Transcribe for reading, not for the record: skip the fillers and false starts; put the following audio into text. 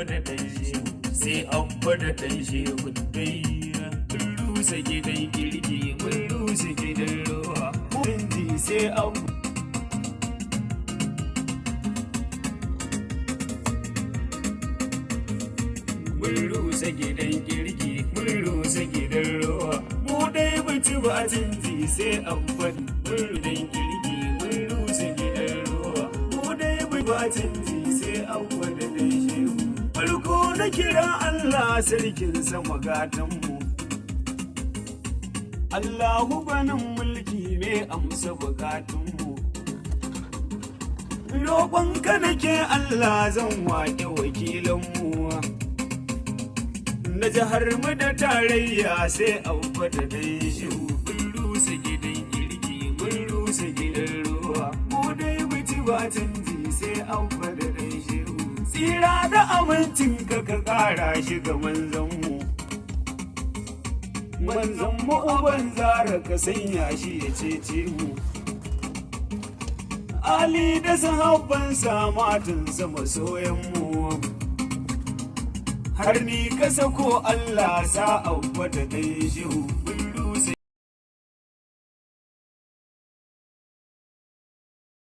abba da dan shehu, sai abba da dan shehu dai. Mun rusa gidan kirki, mun rusa gidan ruwa. Mun ji sai abba. Mun rusa gidan kirki, mun rusa gidan ruwa. Mu dai bici ba jinji sai abba. Mun gidan kirki, mun rusa gidan ruwa. Mu dai ba jinji sai abba da dan shehu. Farko na kira Allah sarkin sama gatanmu. Allahu banin mulki ne amsa bukatunmu. Roƙonka nake Allah zan waƙe wakilanmu. Na jihar mu da tarayya sai abba da dan shehu. Mun rusa gidan kirki, mun rusa gidan ruwa. Mu dai bici ba canji sai abba da dan shehu. Tsira da amincin ka ƙara shi ga manzanmu. Manzanmu uban zara ka sanya shi ya cece mu. Ali da sahabbansa matansa masoyanmu. Har ni ka sako Allah sa abba da dan shehu.